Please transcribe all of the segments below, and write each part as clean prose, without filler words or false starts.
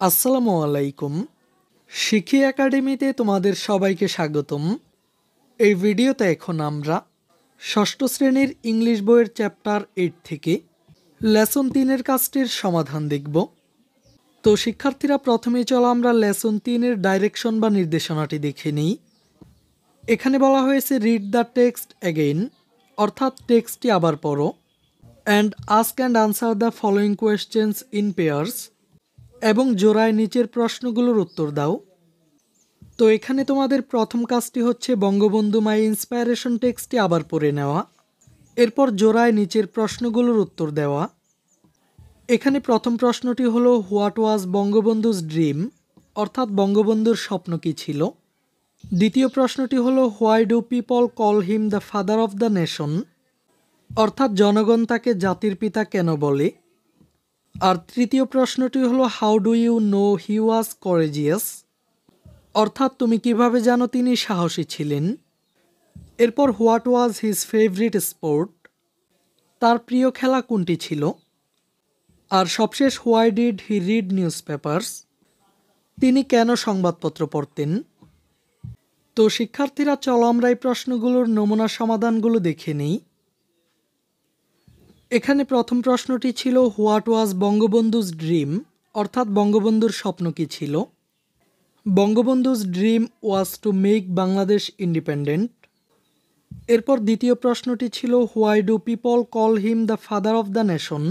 আসসালামু আলাইকুম। শিখি একাডেমিতে তোমাদের সবাইকে স্বাগতম। এই ভিডিওতে এখন আমরা ষষ্ঠ শ্রেণীর ইংলিশ বইয়ের চ্যাপ্টার 8 থেকে লেসন 3-এর কাজটির সমাধান দেখব। তো শিক্ষার্থীরা, প্রথমেই চলো আমরা লেসন 3-এর ডাইরেকশন বা নির্দেশনাটি দেখে নিই। এখানে বলা হয়েছে রিড দ্য টেক্সট অ্যাগেইন, অর্থাৎ টেক্সটটি আবার পড়ো, and ask and answer the following questions in pairs, এবং জোড়ায় নিচের প্রশ্নগুলোর উত্তর দাও। তো এখানে তোমাদের প্রথম কাজটি হচ্ছে বঙ্গবন্ধু মাই ইন্সপায়ারেশন টেক্সটটি আবার পড়ে নেওয়া, এরপর জোড়ায় নিচের প্রশ্নগুলোর উত্তর দেওয়া। এখানে প্রথম প্রশ্নটি হলো হোয়াট ওয়াজ বঙ্গবন্ধুস ড্রিম, অর্থাৎ বঙ্গবন্ধুর স্বপ্ন কী ছিল। দ্বিতীয় প্রশ্নটি হলো why do people call him the father of the nation, অর্থাৎ জনগণ তাকে জাতির পিতা কেন বলে। আর তৃতীয় প্রশ্নটি হলো how do you know he was courageous, অর্থাৎ তুমি কিভাবে জানো তিনি সাহসী ছিলেন। এরপর what was his favourite sport, তার প্রিয় খেলা কোনটি ছিল। আর সবশেষ why did he read news papers, তিনি কেন সংবাদপত্র পড়তেন। তো শিক্ষার্থীরা, চলো আমরা এই প্রশ্নগুলোর নমুনা সমাধানগুলো দেখে নিই। এখানে প্রথম প্রশ্নটি ছিল হোয়াট ওয়াজ বঙ্গবন্ধুস ড্রিম, অর্থাৎ বঙ্গবন্ধুর স্বপ্ন কী ছিল। Bangabandhu's dream was to make Bangladesh independent. এরপর দ্বিতীয় প্রশ্নটি ছিল why do people call him the father of the nation.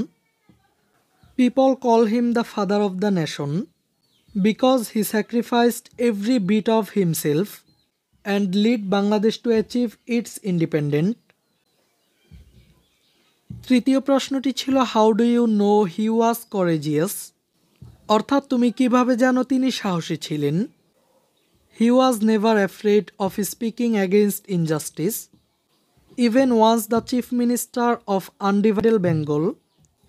People call him the father of the nation because he sacrificed every bit of himself and lead Bangladesh to achieve its independent. তৃতীয় প্রশ্নটি ছিল how do you know he was courageous, অর্থাৎ তুমি কিভাবে জানো তিনি সাহসী ছিলেন। He was never afraid of speaking against injustice, even once the chief minister of undivided Bengal,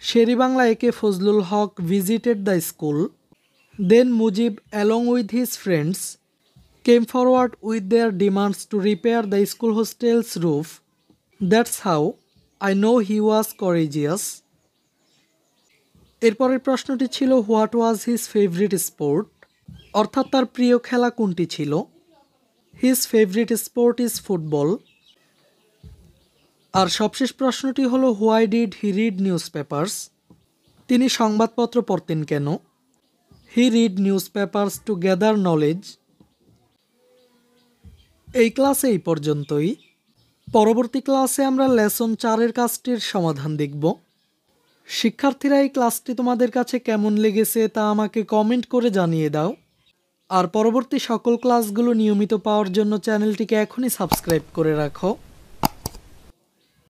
Sherebangla A K Fazlul Huq visited the school, then Mujib along with his friends came forward with their demands to repair the school hostels roof, that's how I know he was courageous. এরপরের প্রশ্নটি ছিল what was his favourite sport, অর্থাৎ তার প্রিয় খেলা কোনটি ছিল। His favourite sport is football. আর সবশেষ প্রশ্নটি হলো why did he read news papers, তিনি সংবাদপত্র পড়তেন কেন। হি read news papers two gather knowledge. এই ক্লাসে এই পর্যন্তই। পরবর্তী ক্লাসে আমরা লেসন 4-এর কাজটির সমাধান দেখব। শিক্ষার্থীরা, এই ক্লাসটি তোমাদের কাছে কেমন লেগেছে তা আমাকে কমেন্ট করে জানিয়ে দাও। আর পরবর্তী সকল ক্লাসগুলো নিয়মিত পাওয়ার জন্য চ্যানেলটিকে এখনই সাবস্ক্রাইব করে রাখো।